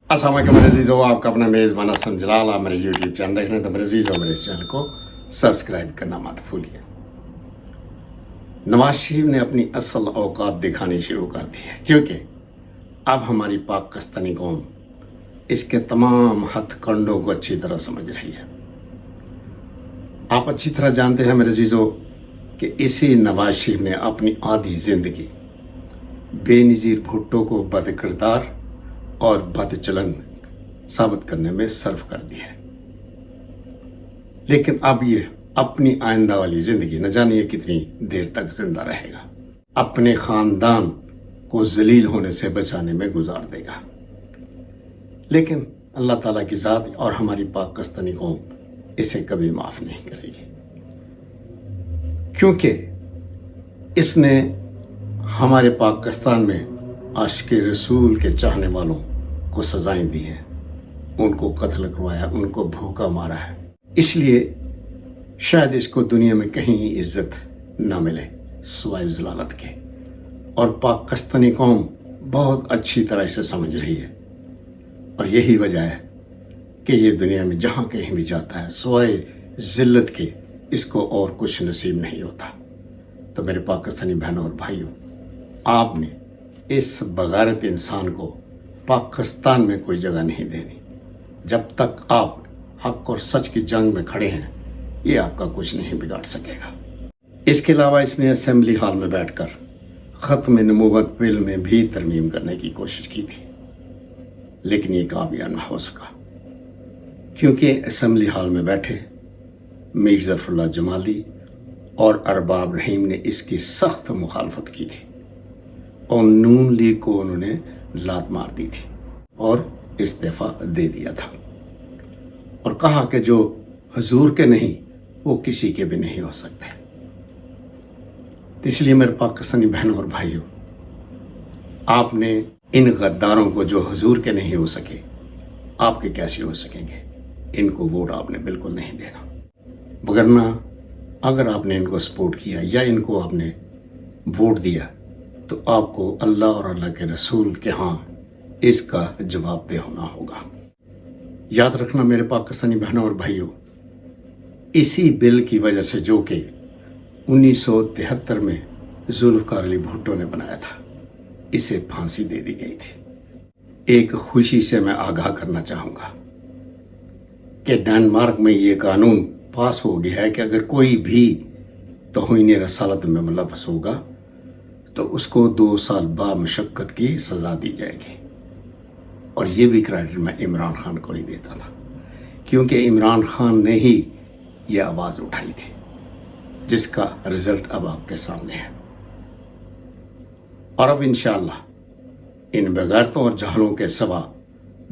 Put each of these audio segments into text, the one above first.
अस्सलाम वालेकुम मेरे अजीज़ों, आपका अपना मेज़बान असम जलाल। आप मेरे यूट्यूब चैनल देख रहे हैं तो मेरे अजीज़ों मेरे इस चैनल को सब्सक्राइब करना मत भूलिए। नवाज शरीफ ने अपनी असल औकात दिखानी शुरू कर दी है, क्योंकि अब हमारी पाकिस्तानी कौम इसके तमाम हथकंडों को अच्छी तरह समझ रही है। आप अच्छी तरह जानते हैं मेरे अजीज़ों कि इसी नवाज शरीफ ने अपनी आधी ज़िंदगी बेनज़ीर भुट्टो को बदकिरदार और बदचलन साबित करने में सर्व कर दी है। लेकिन अब ये अपनी आइंदा वाली ज़िंदगी न जाने कितनी देर तक जिंदा रहेगा, अपने ख़ानदान को जलील होने से बचाने में गुजार देगा। लेकिन अल्लाह ताला की ज़ात और हमारी पाकिस्तानी कौम इसे कभी माफ़ नहीं करेगी, क्योंकि इसने हमारे पाकिस्तान में आशिक रसूल के चाहने वालों को सजाएं दी हैं, उनको कत्ल करवाया, उनको भूखा मारा है। इसलिए शायद इसको दुनिया में कहीं इज्जत न मिले सिवाय ज़लालत के, और पाकिस्तानी कौम बहुत अच्छी तरह से समझ रही है। और यही वजह है कि ये दुनिया में जहाँ कहीं भी जाता है सिवाय ज़िल्लत के इसको और कुछ नसीब नहीं होता। तो मेरे पाकिस्तानी बहनों और भाइयों, आपने इस बगारत इंसान को पाकिस्तान में कोई जगह नहीं देनी। जब तक आप हक और सच की जंग में खड़े हैं, ये आपका कुछ नहीं बिगाड़ सकेगा। इसके अलावा इसने असेंबली हॉल में बैठकर ख़त्म नबूवत बिल में भी तरमीम करने की कोशिश की थी, लेकिन ये कामयाब ना हो सका, क्योंकि असेंबली हॉल में बैठे मीर ज़फ़रुल्लाह जमाली और अरबाब रहीम ने इसकी सख्त मुखालफत की थी और नून लीग को उन्होंने लात मार दी थी और इस्तीफ़ा दे दिया था और कहा कि जो हुजूर के नहीं वो किसी के भी नहीं हो सकते। तो इसलिए मेरे पाकिस्तानी बहनों और भाइयों, आपने इन गद्दारों को जो हुजूर के नहीं हो सके आपके कैसे हो सकेंगे, इनको वोट आपने बिल्कुल नहीं देना। वगरना अगर आपने इनको सपोर्ट किया या इनको आपने वोट दिया तो आपको अल्लाह और अल्लाह के रसूल के यहाँ इसका जवाबदेह होना होगा। याद रखना मेरे पाकिस्तानी बहनों और भाइयों, इसी बिल की वजह से जो कि 1973 में जुल्फ़िकार अली भुट्टो ने बनाया था, इसे फांसी दे दी गई थी। एक खुशी से मैं आगाह करना चाहूँगा कि डेनमार्क में ये कानून पास हो गया है कि अगर कोई भी तौहीन रसालत में मुलव्वस होगा तो उसको 2 साल बामुशक्कत की सज़ा दी जाएगी। और ये भी क्रेडिट मैं इमरान खान को ही देता था, क्योंकि इमरान खान ने ही ये आवाज़ उठाई थी, जिसका रिज़ल्ट अब आपके सामने है। और अब इंशाअल्लाह इन बेगैरतों और जहलों के सिवा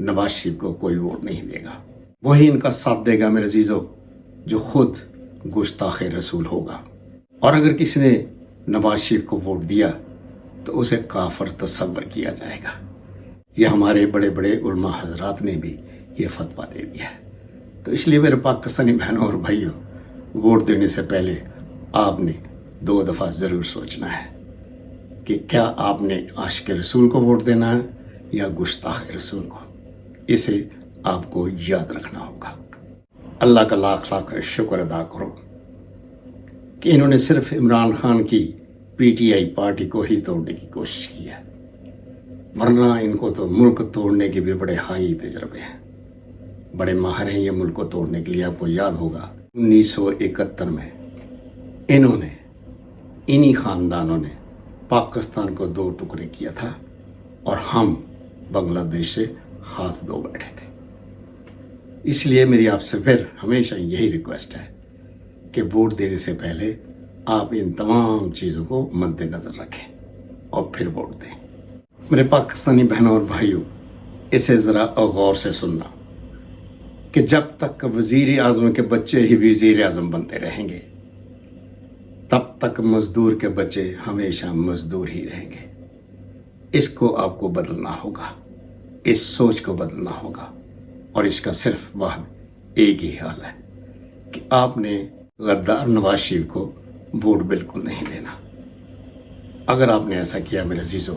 नवाज शरीफ को कोई वोट नहीं देगा। वही इनका साथ देगा मेरे अजीज़ों जो खुद गुस्ताख रसूल होगा। और अगर किसी ने नवाज शरीफ को वोट दिया तो उसे काफिर तस्वर किया जाएगा। यह हमारे बड़े बड़े उलमा हजरात ने भी ये फतवा दे दिया है। तो इसलिए मेरे पाकिस्तानी बहनों और भाइयों, वोट देने से पहले आपने 2 दफ़ा ज़रूर सोचना है कि क्या आपने आशिक रसूल को वोट देना है या गुस्ताख रसूल को। इसे आपको याद रखना होगा। अल्लाह का लाख लाख शुक्र अदा करो कि इन्होंने सिर्फ इमरान खान की पीटीआई पार्टी को ही तोड़ने की कोशिश की है, वरना इनको तो मुल्क तोड़ने के भी बड़े हाई तजर्बे हैं, बड़े माहिर हैं ये मुल्क को तोड़ने के लिए। आपको याद होगा 1971 में इन्होंने, इन्हीं ख़ानदानों ने पाकिस्तान को 2 टुकड़े किया था और हम बांग्लादेश से हाथ धो बैठे थे। इसलिए मेरी आपसे फिर हमेशा यही रिक्वेस्ट है कि वोट देने से पहले आप इन तमाम चीज़ों को मद्देनज़र रखें और फिर वोट दें। मेरे पाकिस्तानी बहनों और भाइयों, इसे ज़रा गौर से सुनना कि जब तक वज़ीर आज़म के बच्चे ही वज़ीर आज़म बनते रहेंगे, तब तक मज़दूर के बच्चे हमेशा मज़दूर ही रहेंगे। इसको आपको बदलना होगा, इस सोच को बदलना होगा। और इसका सिर्फ वाहिद एक ही हाल है कि आपने गद्दार नवाज शरीफ को वोट बिल्कुल नहीं देना। अगर आपने ऐसा किया मेरे अजीज़ों,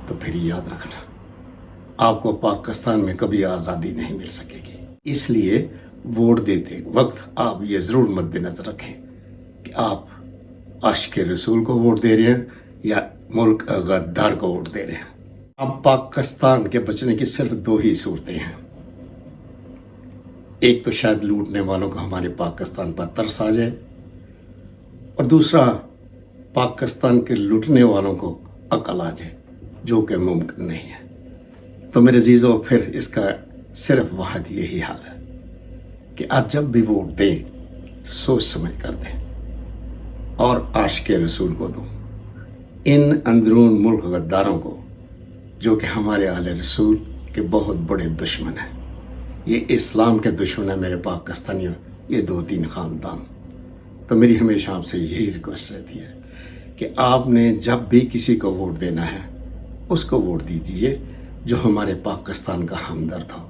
तो फिर याद रखना آپ کو پاکستان میں کبھی آزادی نہیں مل سکے گی. اس لیے ووٹ دیتے وقت آپ یہ ضرور مد نظر رکھیں کہ آپ عاشق رسول کو ووٹ دے رہے ہیں یا ملک غدار کو ووٹ دے رہے ہیں. اب پاکستان کے بچنے کی صرف دو ہی صورتیں ہیں. ایک تو شاید لوٹنے والوں کو ہمارے پاکستان پر ترس آ جائے، اور دوسرا پاکستان کے لوٹنے والوں کو عقل آ جائے، جو کہ ممکن نہیں ہے. تو میرے عزیزو، پھر اس کا صرف واحد یہی حال ہے کہ آج جب بھی ووٹ دیں سوچ سمجھ کر دیں اور عاشق رسول کو دوں. ان اندرون ملک غداروں کو، جو کہ ہمارے اہل رسول کے بہت بڑے دشمن ہیں، یہ اسلام کے دشمن ہیں میرے پاکستانیوں، یہ 2-3 خاندان. تو میری ہمیشہ آپ سے یہی ریکویسٹ رہتی ہے کہ آپ نے جب بھی کسی کو ووٹ دینا ہے اس کو ووٹ دیجیے جو ہمارے پاکستان کا ہمدرد ہو،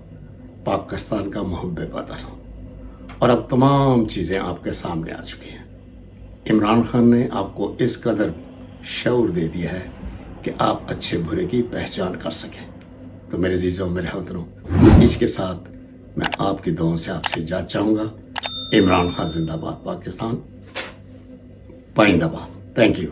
پاکستان کا محب وطن ہو. اور اب تمام چیزیں آپ کے سامنے آ چکی ہیں. عمران خان نے آپ کو اس قدر شعور دے دیا ہے کہ آپ اچھے برے کی پہچان کر سکیں. تو میرے عزیزوں، میرے وطنوں، اس کے ساتھ میں آپ کی دعاؤں سے آپ سے اجازت چاہوں گا. عمران خان زندہ باد، پاکستان پائندہ باد. Thank you.